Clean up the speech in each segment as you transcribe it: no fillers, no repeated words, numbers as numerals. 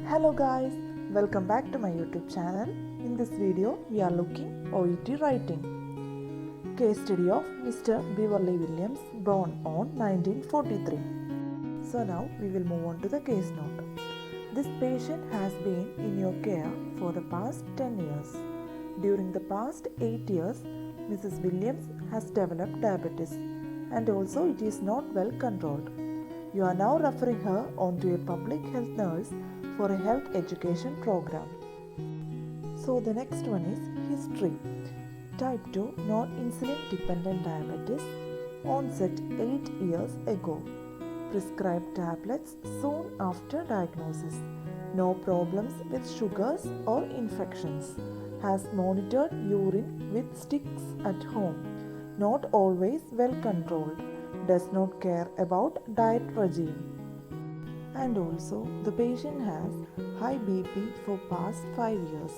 Hello guys, welcome back to my YouTube channel. In this video, we are looking OET Writing. Case study of Mr. Beverley Williams, born on 1943. So now we will move on to the case note. This patient has been in your care for the past 10 years. During the past 8 years, Mrs. Williams has developed diabetes and also it is not well controlled. You are now referring her on to a public health nurse for a health education program. So the next one is history. Type 2 non-insulin dependent diabetes, onset 8 years ago. Prescribed tablets soon after diagnosis. No problems with sugars or infections. Has monitored urine with sticks at home. Not always well controlled. Does not care about diet regime. And also the patient has high BP for past 5 years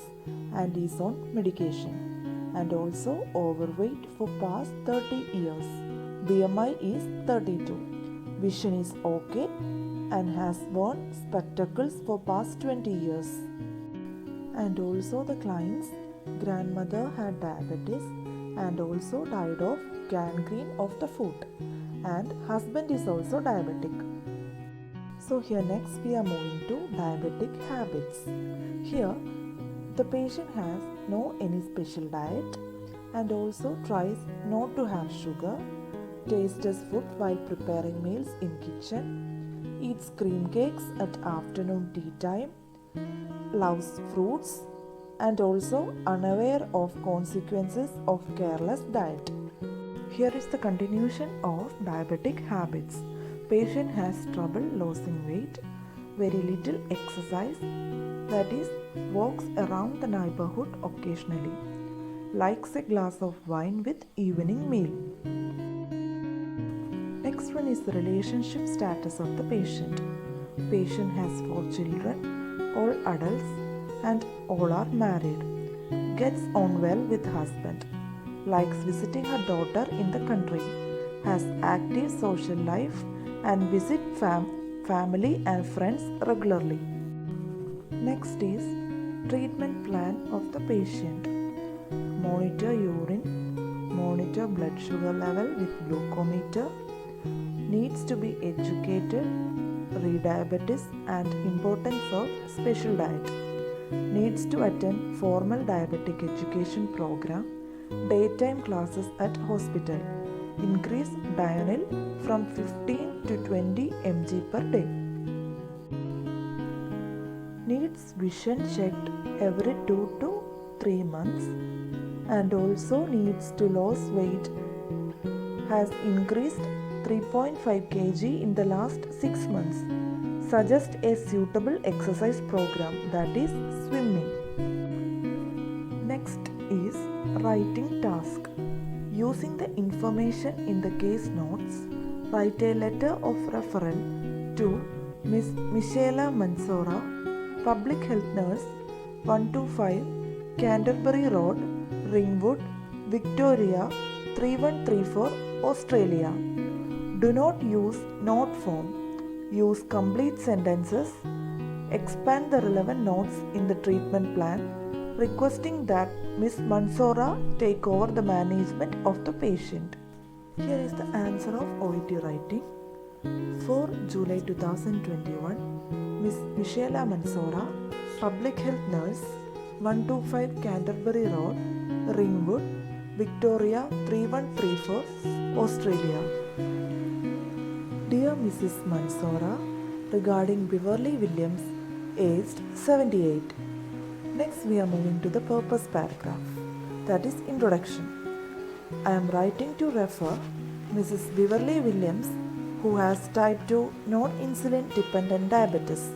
and is on medication, and also overweight for past 30 years. BMI is 32. Vision is okay and has worn spectacles for past 20 years. And also the client's grandmother had diabetes and also died of gangrene of the foot, and husband is also diabetic. So here next we are moving to diabetic habits. Here the patient has no any special diet and also tries not to have sugar, tastes food while preparing meals in kitchen, eats cream cakes at afternoon tea time, loves fruits, and also unaware of consequences of careless diet. Here is the continuation of diabetic habits. Patient has trouble losing weight, very little exercise, that is, walks around the neighborhood occasionally, likes a glass of wine with evening meal. Next one is the relationship status of the patient. Patient has 4 children, all adults, and all are married. Gets on well with husband. Likes visiting her daughter in the country. Has active social life and visit family and friends regularly. Next is treatment plan of the patient. Monitor urine, monitor blood sugar level with glucometer, needs to be educated, re-diabetes and importance of special diet, needs to attend formal diabetic education program, daytime classes at hospital. Increase diurnal from 15 to 20 mg per day. Needs vision checked every 2 to 3 months and also needs to lose weight. Has increased 3.5 kg in the last 6 months. Suggest a suitable exercise program, that is swimming. Next is writing task. Using the information in the case notes, write a letter of referral to Ms. Michela Mansora, Public Health Nurse, 125 Canterbury Road, Ringwood, Victoria, 3134, Australia. Do not use note form. Use complete sentences. Expand the relevant notes in the treatment plan, requesting that Ms. Mansora take over the management of the patient. Here is the answer of OET Writing. For July 2021, Ms. Michela Mansora, Public Health Nurse, 125 Canterbury Road, Ringwood, Victoria 3134, Australia. Dear Mrs. Mansora, regarding Beverley Williams, aged 78. Next we are moving to the purpose paragraph, that is introduction. I am writing to refer Mrs. Beverley Williams, who has type 2 non-insulin dependent diabetes.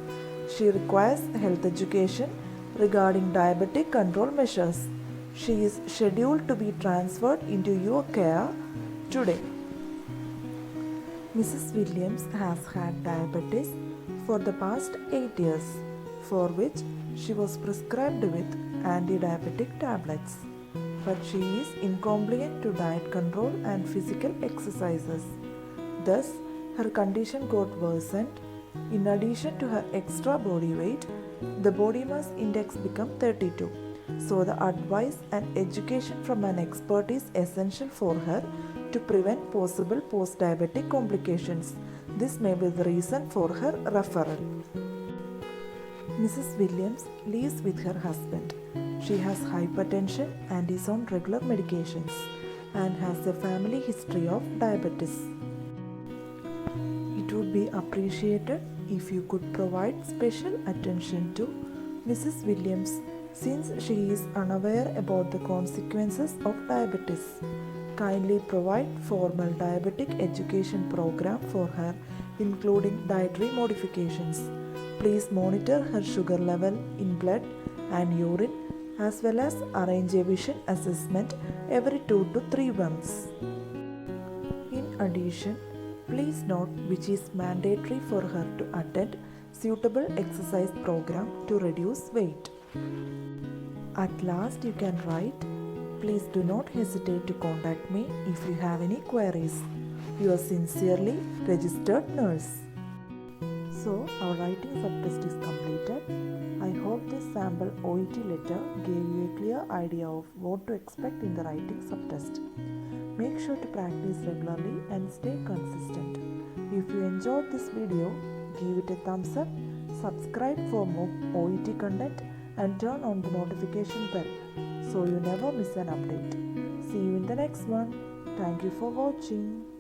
She requires health education regarding diabetic control measures. She is scheduled to be transferred into your care today. Mrs. Williams has had diabetes for the past 8 years, for which she was prescribed with anti-diabetic tablets, but she is incompliant to diet control and physical exercises. Thus, her condition got worsened In addition to her extra body weight, the body mass index becomes 32. So the advice and education from an expert is essential for her to prevent possible post-diabetic complications. This may be the reason for her referral. Mrs. Williams lives with her husband. She has hypertension and is on regular medications and has a family history of diabetes. It would be appreciated if you could provide special attention to Mrs. Williams since she is unaware about the consequences of diabetes. Kindly provide formal diabetic education program for her, including dietary modifications. Please monitor her sugar level in blood and urine as well as arrange a vision assessment every 2 to 3 months. In addition, please note which is mandatory for her to attend suitable exercise program to reduce weight. At last you can write, please do not hesitate to contact me if you have any queries. Yours sincerely, registered nurse. So our writing subtest is completed. I hope this sample OET letter gave you a clear idea of what to expect in the writing subtest. Make sure to practice regularly and stay consistent. If you enjoyed this video, give it a thumbs up, subscribe for more OET content and turn on the notification bell so you never miss an update. See you in the next one. Thank you for watching.